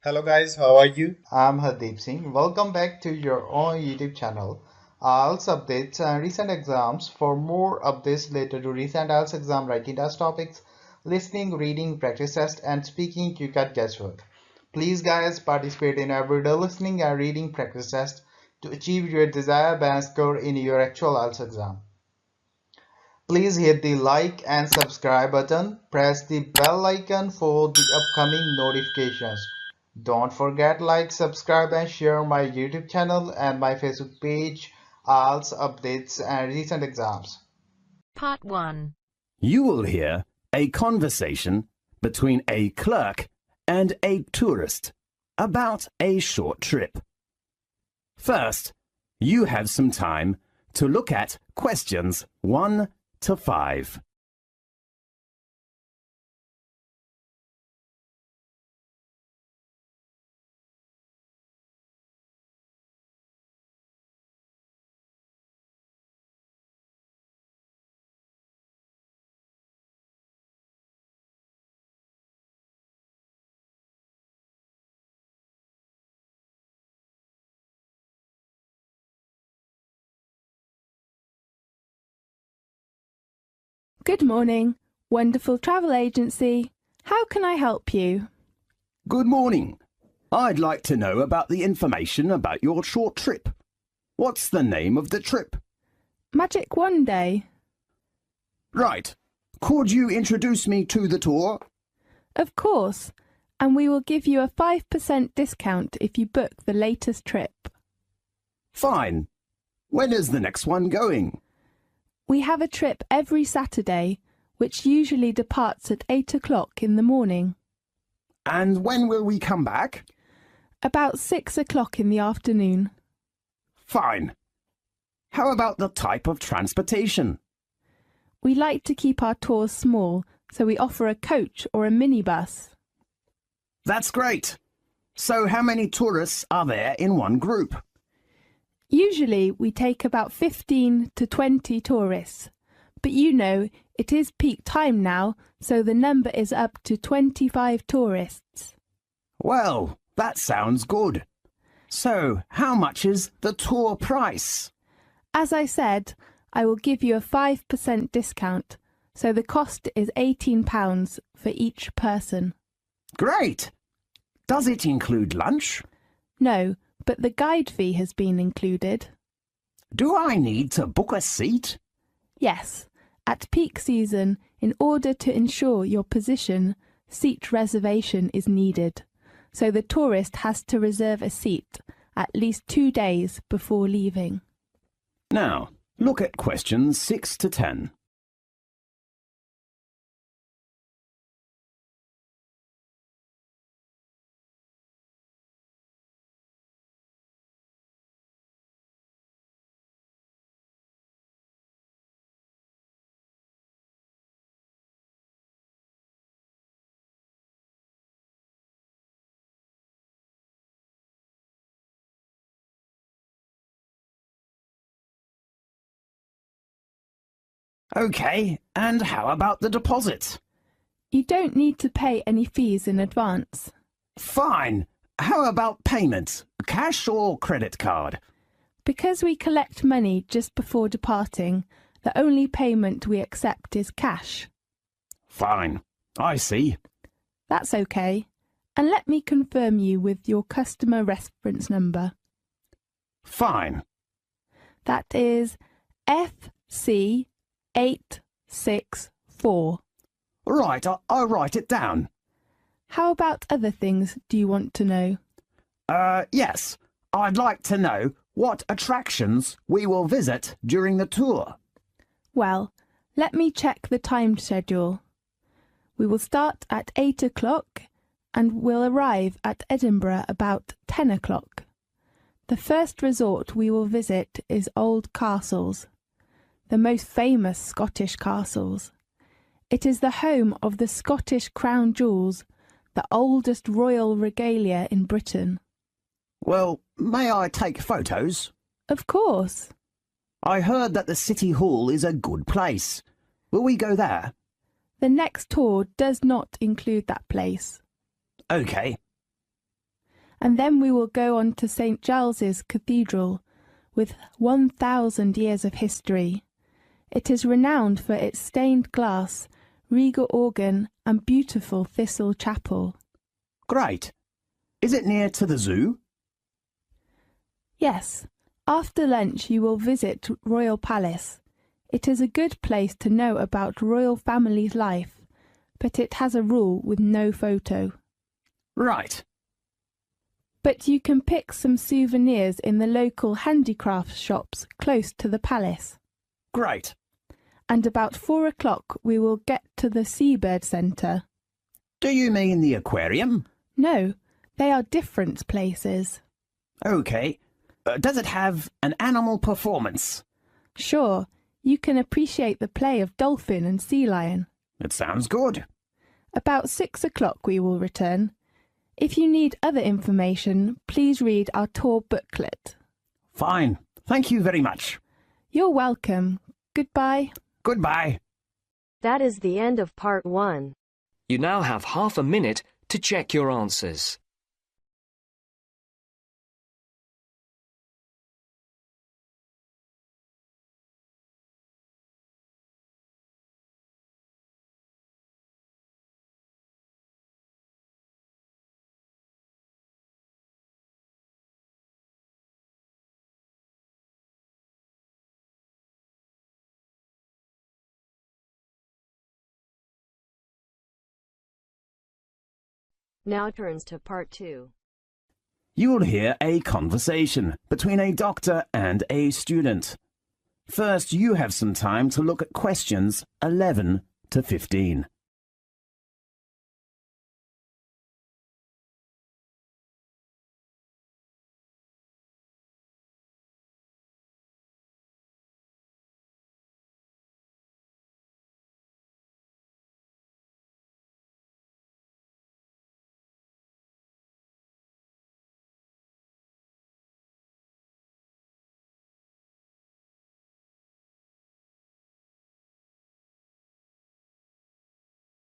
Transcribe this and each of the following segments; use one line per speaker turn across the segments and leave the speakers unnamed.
Hello guys, how are you?
I'm Hardeep Singh. Welcome back to your own YouTube channel. IELTS updates and recent exams. For more updates related to recent IELTS exam writing test topics, listening, reading, practice test, and speaking, you got guesswork. Please, guys, participate in everyday listening and reading practice test to achieve your desired band score in your actual IELTS exam. Please hit the like and subscribe button. Press the bell icon for the upcoming notifications. Don't forget like, subscribe and share my YouTube channel and my Facebook page, IELTS updates and recent exams.
Part 1.
You will hear a conversation between a clerk and a tourist about a short trip. First, you have some time to look at questions 1 to 5.
Good morning, wonderful travel agency. How can I help you?
Good morning. I'd like to know about the information about your short trip. What's the name of the trip?
Magic One Day.
Right. Could you introduce me to the tour?
Of course, and we will give you a 5% discount if you book the latest trip.
Fine. When is the next one going?
We have a trip every Saturday, which usually departs at 8 o'clock in the morning.
And when will we come back?
About 6 o'clock in the afternoon.
Fine. How about the type of transportation?
We like to keep our tours small, so we offer a coach or a minibus.
That's great. So how many tourists are there in one group?
Usually we take about 15 to 20 tourists, but you know it is peak time now, so the number is up to 25 tourists.
Well, that sounds good. So how much is the tour price?
As I said, I will give you a 5% discount, so the cost is £18 for each person.
Great. Does it include lunch?
No, but the guide fee has been included.
Do I need to book a seat?
Yes, at peak season, in order to ensure your position, seat reservation is needed, so the tourist has to reserve a seat at least 2 days before leaving.
Now, look at questions 6 to 10. Okay, and how about the deposit?
You don't need to pay any fees in advance.
Fine. How about payment? Cash or credit card?
Because we collect money just before departing, the only payment we accept is cash.
Fine. I see.
That's okay. And let me confirm you with your customer reference number.
Fine.
That is FC864.
Right, I'll write it down.
How about other things do you want to know?
Yes. I'd like to know what attractions we will visit during the tour.
Well, let me check the time schedule. We will start at 8 o'clock and will arrive at Edinburgh about 10 o'clock. The first resort we will visit is Old Castles, the most famous Scottish castles. It is the home of the Scottish crown jewels, the oldest royal regalia in Britain.
Well, may I take photos?
Of course.
I heard that the City Hall is a good place. Will we go there?
The next tour does not include that place.
Okay.
and then we will go on to St. Giles's Cathedral, with 1,000 years of history. It is renowned for its stained glass, regal organ and beautiful thistle chapel.
Great. Is it near to the zoo?
Yes, after lunch you will visit Royal Palace. It is a good place to know about royal family's life, but it has a rule with no photo.
Right.
But you can pick some souvenirs in the local handicraft shops close to the palace.
Great.
And about 4 o'clock we will get to the Seabird Centre.
Do you mean the aquarium?
No, they are different places.
Okay. Does it have an animal performance?
Sure, you can appreciate the play of dolphin and sea lion.
It sounds good.
About 6 o'clock we will return. If you need other information, please read our tour booklet.
Fine. Thank you very much.
You're welcome. Goodbye.
Goodbye.
That is the end of part 1.
You now have half a minute to check your answers.
Now turns to part 2.
You'll hear a conversation between a doctor and a student. First, you have some time to look at questions 11 to 15.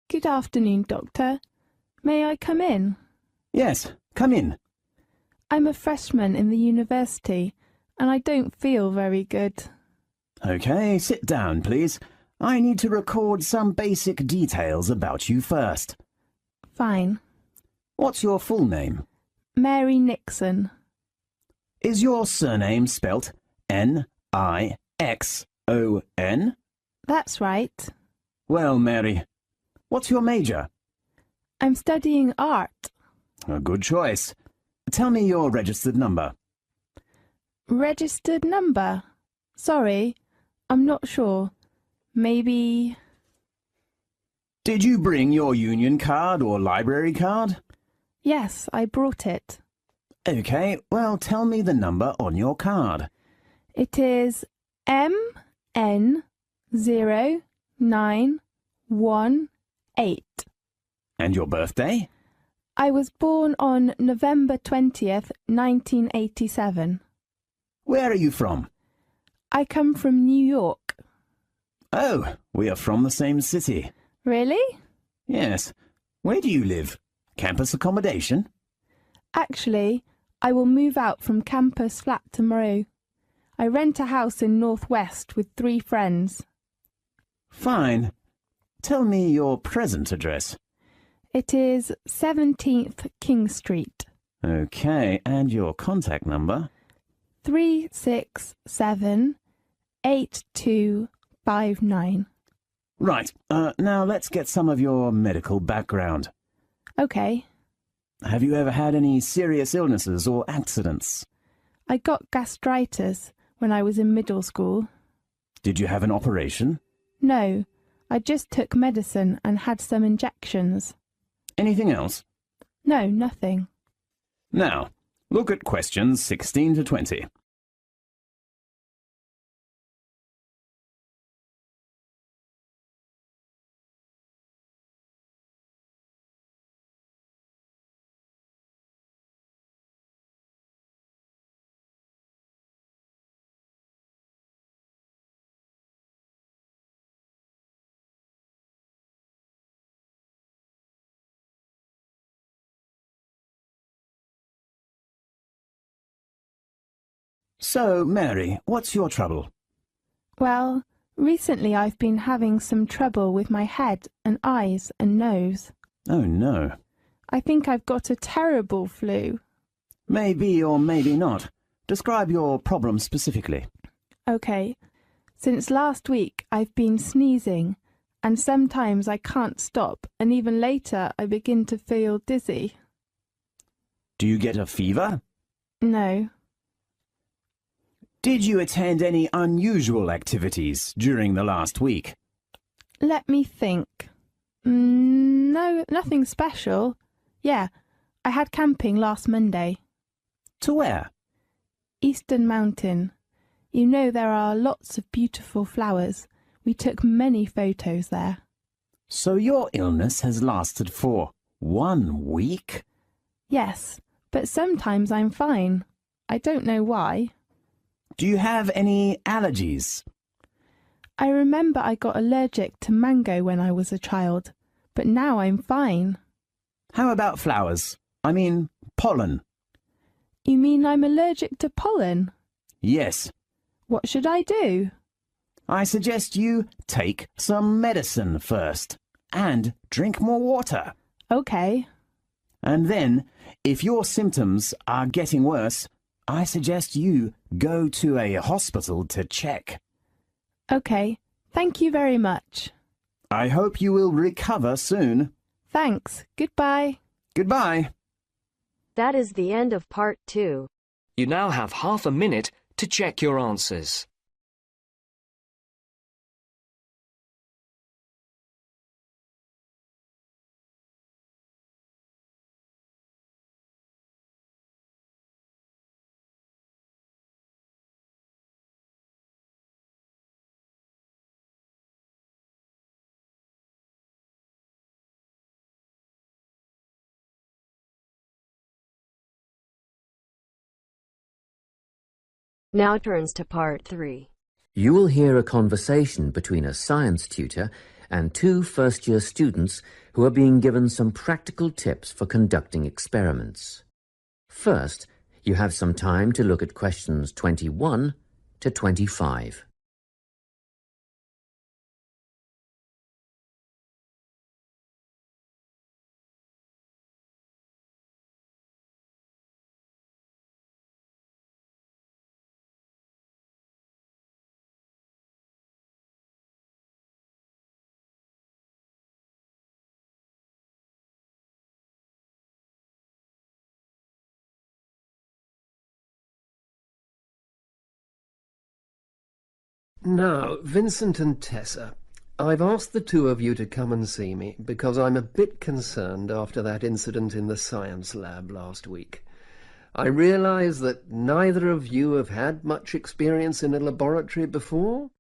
Good afternoon, Doctor. May I come in?
Yes, come in.
I'm a freshman in the university and I don't feel very good.
Okay, sit down, please. I need to record some basic details about you first.
Fine.
What's your full name?
Mary Nixon.
Is your surname spelt Nixon?
That's right.
Well, Mary, what's your major?
I'm studying art.
A good choice. Tell me your registered number.
Registered number? Sorry, I'm not sure. Maybe...
Did you bring your union card or library card?
Yes, I brought it.
Okay, well, tell me the number on your card.
It is MN0918.
And your birthday?
I was born on November 20th, 1987.
Where are you from?
I come from New York.
Oh, we are from the same city.
Really?
Yes. Where do you live? Campus accommodation?
Actually, I will move out from campus flat tomorrow. I rent a house in Northwest with 3 friends.
Fine. Tell me your present address.
It is 17th King Street.
Okay, and your contact number?
367-8259.
Right, now let's get some of your medical background.
Okay.
Have you ever had any serious illnesses or accidents?
I got gastritis when I was in middle school.
Did you have an operation?
No, I just took medicine and had some injections.
Anything else?
No, nothing.
Now, look at questions 16 to 20. So, Mary, what's your trouble?
Well, recently I've been having some trouble with my head and eyes and nose.
Oh, no.
I think I've got a terrible flu.
Maybe or maybe not. Describe your problem specifically.
Okay. Since last week I've been sneezing, and sometimes I can't stop, and even later I begin to feel dizzy.
Do you get a fever?
No.
Did you attend any unusual activities during the last week?
Let me think. No, nothing special. Yeah, I had camping last Monday.
To where?
Eastern Mountain. You know there are lots of beautiful flowers. We took many photos there.
So your illness has lasted for 1 week?
Yes, but sometimes I'm fine. I don't know why.
Do you have any allergies?
I remember I got allergic to mango when I was a child, but now I'm fine.
How about flowers? I mean, pollen.
You mean I'm allergic to pollen?
Yes.
What should I do?
I suggest you take some medicine first and drink more water.
Okay.
And then, if your symptoms are getting worse, I suggest you go to a hospital to check.
Okay, thank you very much.
I hope you will recover soon.
Thanks. Goodbye.
Goodbye.
That is the end of part 2.
You now have half a minute to check your answers.
Now turns to part 3.
You will hear a conversation between a science tutor and 2 first-year students who are being given some practical tips for conducting experiments. First, you have some time to look at questions 21 to 25.
Now, Vincent and Tessa, I've asked the 2 of you to come and see me because I'm a bit concerned after that incident in the science lab last week. I realise that neither of you have had much experience in a laboratory before.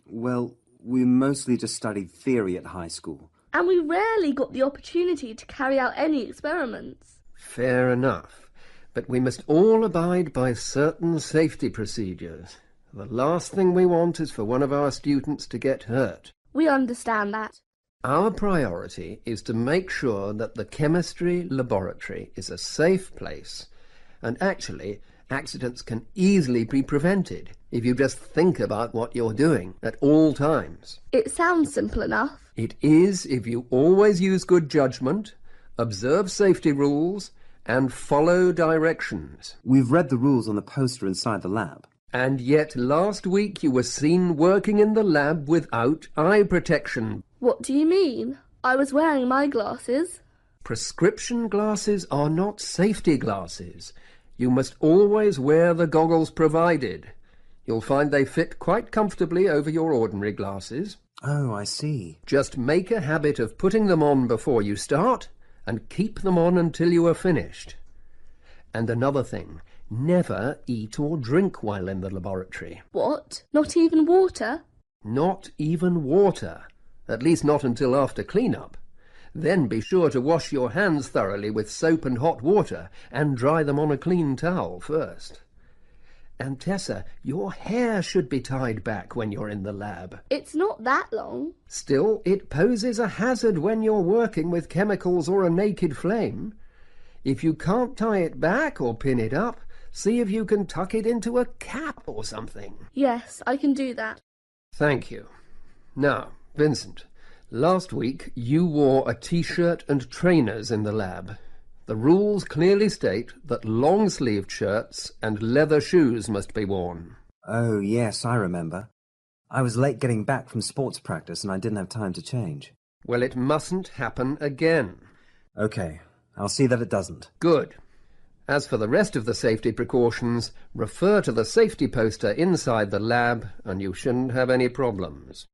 Well, we mostly just studied theory at high school.
And we rarely got the opportunity to carry out any experiments.
Fair enough, but we must all abide by certain safety procedures. The last thing we want is for one of our students to get hurt.
We understand that.
Our priority is to make sure that the chemistry laboratory is a safe place, and actually, accidents can easily be prevented if you just think about what you're doing at all times.
It sounds simple enough.
It is if you always use good judgment, observe safety rules, and follow directions.
We've read the rules on the poster inside the lab.
And yet last week you were seen working in the lab without eye protection.
What do you mean? I was wearing my glasses.
Prescription glasses are not safety glasses. You must always wear the goggles provided. You'll find they fit quite comfortably over your ordinary glasses.
Oh, I see.
Just make a habit of putting them on before you start and keep them on until you are finished. And another thing, never eat or drink while in the laboratory.
What? Not even water?
Not even water. At least not until after clean-up. Then be sure to wash your hands thoroughly with soap and hot water and dry them on a clean towel first. And Tessa, your hair should be tied back when you're in the lab.
It's not that long.
Still, it poses a hazard when you're working with chemicals or a naked flame. If you can't tie it back or pin it up, See if you can tuck it into a cap or something.
Yes, I can do that.
Thank you. Now, Vincent, last week you wore a t-shirt and trainers in the lab. The rules clearly state that long-sleeved shirts and leather shoes must be worn.
Oh, yes, I remember. I was late getting back from sports practice and I didn't have time to change.
Well, it mustn't happen again.
Okay, I'll see that it doesn't.
Good. As for the rest of the safety precautions, refer to the safety poster inside the lab and you shouldn't have any problems.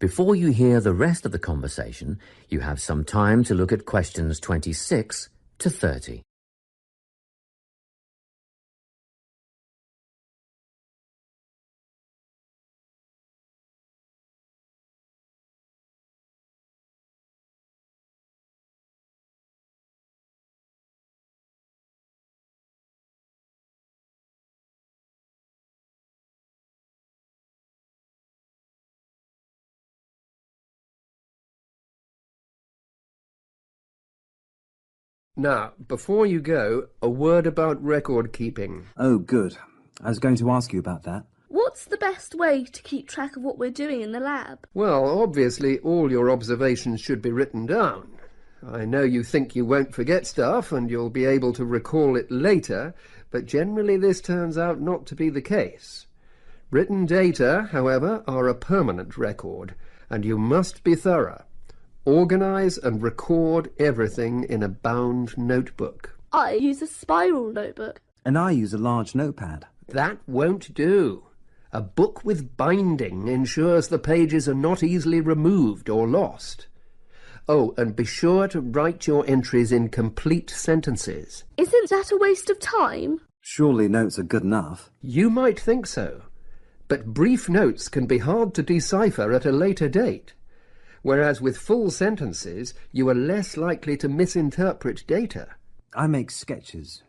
Before you hear the rest of the conversation, you have some time to look at questions 26 to 30.
Now, before you go, a word about record keeping.
Oh, good. I was going to ask you about that.
What's the best way to keep track of what we're doing in the lab?
Well, obviously all your observations should be written down. I know you think you won't forget stuff and you'll be able to recall it later, but generally this turns out not to be the case. Written data, however, are a permanent record, and you must be thorough. Organise and record everything in a bound notebook.
I use a spiral notebook.
And I use a large notepad.
That won't do. A book with binding ensures the pages are not easily removed or lost. Oh, and be sure to write your entries in complete sentences.
Isn't that a waste of time?
Surely notes are good enough.
You might think so, but brief notes can be hard to decipher at a later date. Whereas with full sentences, you are less likely to misinterpret data.
I make sketches,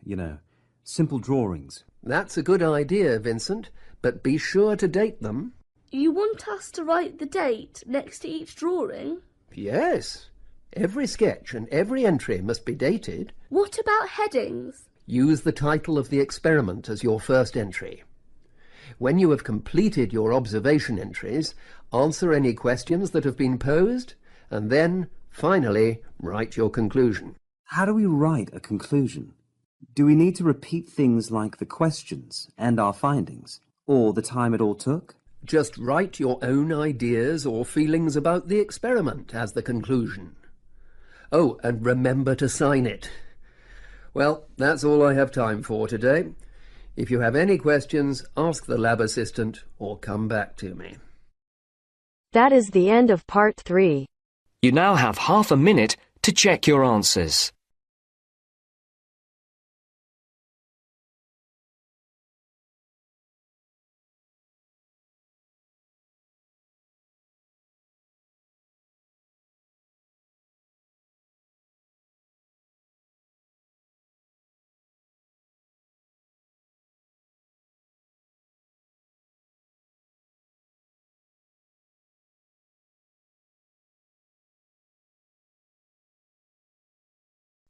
simple drawings.
That's a good idea, Vincent, but be sure to date them.
You want us to write the date next to each drawing?
Yes. Every sketch and every entry must be dated.
What about headings?
Use the title of the experiment as your first entry. When you have completed your observation entries, answer any questions that have been posed, and then, finally, write your conclusion.
How do we write a conclusion? Do we need to repeat things like the questions and our findings, or the time it all took?
Just write your own ideas or feelings about the experiment as the conclusion. Oh, and remember to sign it. Well, that's all I have time for today. If you have any questions, ask the lab assistant or come back to me.
That is the end of part 3.
You now have half a minute to check your answers.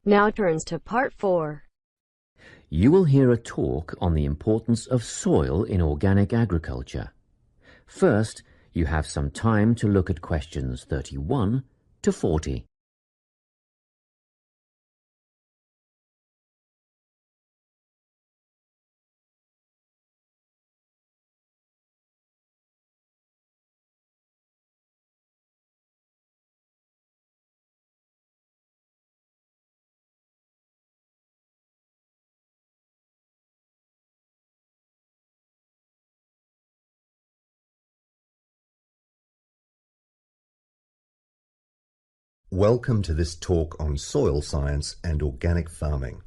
Now turns to part 4.
You will hear a talk on the importance of soil in organic agriculture. First, you have some time to look at questions 31 to 40.
Welcome to this talk on soil science and organic farming.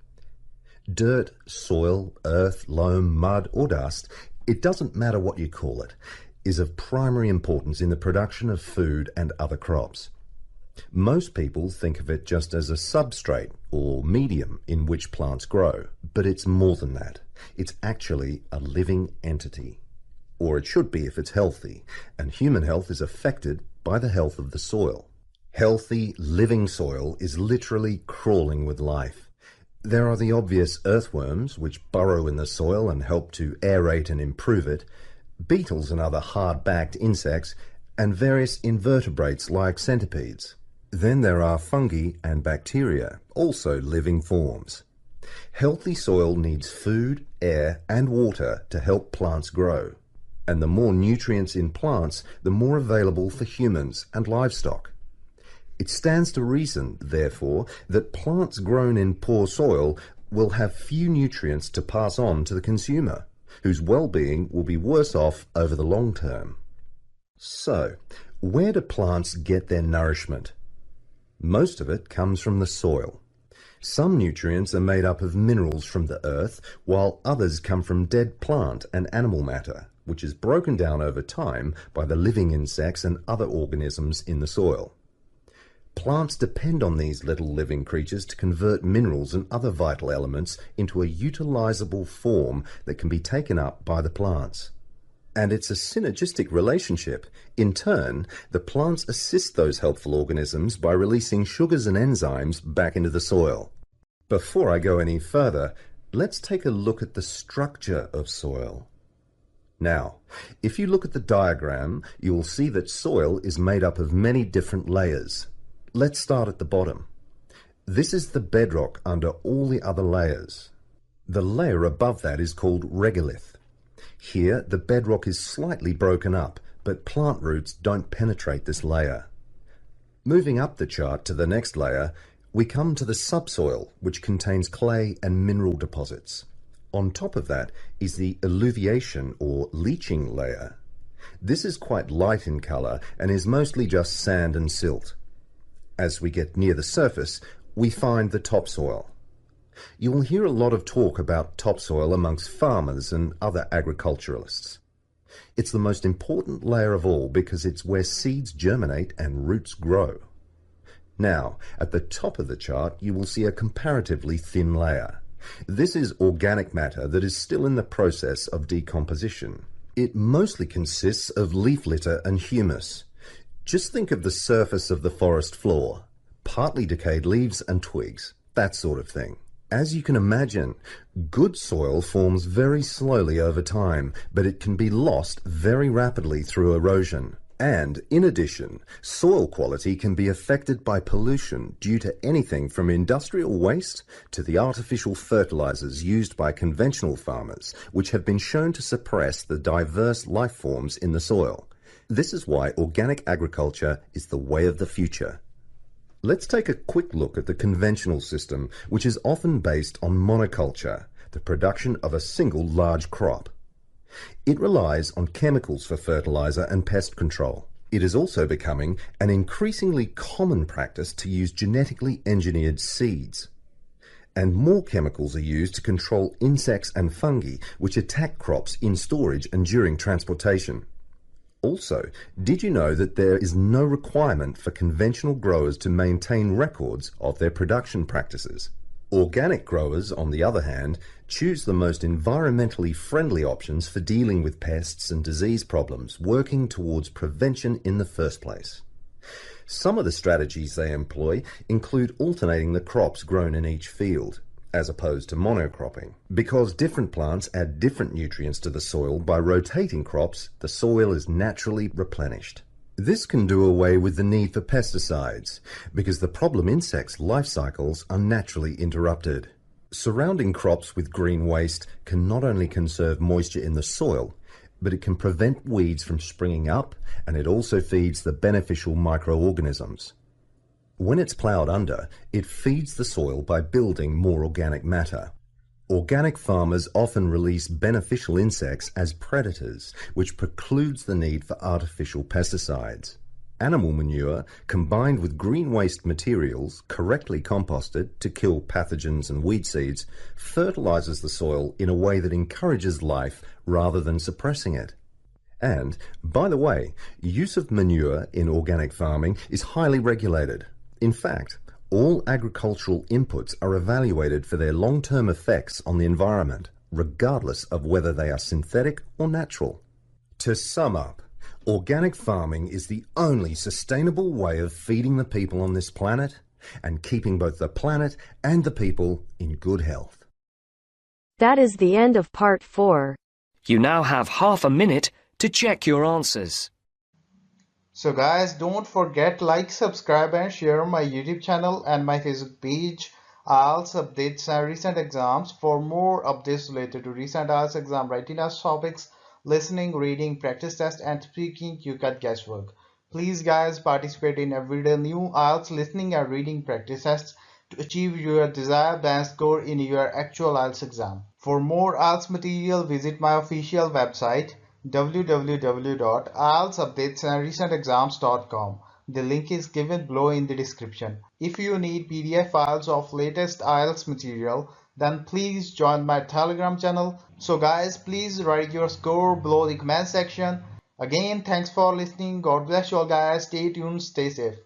Dirt, soil, earth, loam, mud or dust, it doesn't matter what you call it, is of primary importance in the production of food and other crops. Most people think of it just as a substrate or medium in which plants grow, but it's more than that. It's actually a living entity. Or it should be if it's healthy, and human health is affected by the health of the soil. Healthy, living soil is literally crawling with life. There are the obvious earthworms, which burrow in the soil and help to aerate and improve it, beetles and other hard-backed insects, and various invertebrates like centipedes. Then there are fungi and bacteria, also living forms. Healthy soil needs food, air, and water to help plants grow. And the more nutrients in plants, the more available for humans and livestock. It stands to reason, therefore, that plants grown in poor soil will have few nutrients to pass on to the consumer, whose well-being will be worse off over the long term. So, where do plants get their nourishment? Most of it comes from the soil. Some nutrients are made up of minerals from the earth, while others come from dead plant and animal matter, which is broken down over time by the living insects and other organisms in the soil. Plants depend on these little living creatures to convert minerals and other vital elements into a utilizable form that can be taken up by the plants. And it's a synergistic relationship. In turn, the plants assist those helpful organisms by releasing sugars and enzymes back into the soil. Before I go any further, let's take a look at the structure of soil. Now, if you look at the diagram, you will see that soil is made up of many different layers. Let's start at the bottom. This is the bedrock under all the other layers. The layer above that is called regolith. Here, the bedrock is slightly broken up, but plant roots don't penetrate this layer. Moving up the chart to the next layer, we come to the subsoil, which contains clay and mineral deposits. On top of that is the alluviation or leaching layer. This is quite light in color and is mostly just sand and silt. As we get near the surface, we find the topsoil. You will hear a lot of talk about topsoil amongst farmers and other agriculturalists. It's the most important layer of all because it's where seeds germinate and roots grow. Now, at the top of the chart, you will see a comparatively thin layer. This is organic matter that is still in the process of decomposition. It mostly consists of leaf litter and humus. Just think of the surface of the forest floor, partly decayed leaves and twigs, that sort of thing. As you can imagine, good soil forms very slowly over time, but it can be lost very rapidly through erosion. And, in addition, soil quality can be affected by pollution due to anything from industrial waste to the artificial fertilizers used by conventional farmers, which have been shown to suppress the diverse life forms in the soil. This is why organic agriculture is the way of the future. Let's take a quick look at the conventional system, which is often based on monoculture, the production of a single large crop. It relies on chemicals for fertilizer and pest control. It is also becoming an increasingly common practice to use genetically engineered seeds. And more chemicals are used to control insects and fungi, which attack crops in storage and during transportation. Also, did you know that there is no requirement for conventional growers to maintain records of their production practices? Organic growers, on the other hand, choose the most environmentally friendly options for dealing with pests and disease problems, working towards prevention in the first place. Some of the strategies they employ include alternating the crops grown in each field, as opposed to monocropping. Because different plants add different nutrients to the soil, by rotating crops, the soil is naturally replenished. This can do away with the need for pesticides, because the problem insects' life cycles are naturally interrupted. Surrounding crops with green waste can not only conserve moisture in the soil, but it can prevent weeds from springing up, and it also feeds the beneficial microorganisms. When it's ploughed under, it feeds the soil by building more organic matter. Organic farmers often release beneficial insects as predators, which precludes the need for artificial pesticides. Animal manure, combined with green waste materials, correctly composted to kill pathogens and weed seeds, fertilizes the soil in a way that encourages life rather than suppressing it. And, by the way, use of manure in organic farming is highly regulated. In fact, all agricultural inputs are evaluated for their long-term effects on the environment, regardless of whether they are synthetic or natural. To sum up, organic farming is the only sustainable way of feeding the people on this planet, and keeping both the planet and the people in good health.
That is the end of part 4.
You now have half a minute to check your answers.
So guys, don't forget like, subscribe and share my YouTube channel and my Facebook page, IELTS updates and recent exams. For more updates related to recent IELTS exam writing test topics, listening, reading, practice test and speaking, you got guesswork. Please guys, participate in everyday new IELTS listening and reading practice tests to achieve your desired band score in your actual IELTS exam. For more IELTS material, visit my official website www.ieltsupdatesandrecentexams.com. The link is given below in the description. If you need PDF files of latest IELTS material, then please join my Telegram channel. So guys, please write your score below the comment section. Again, thanks for listening. God bless you all guys. Stay tuned, stay safe.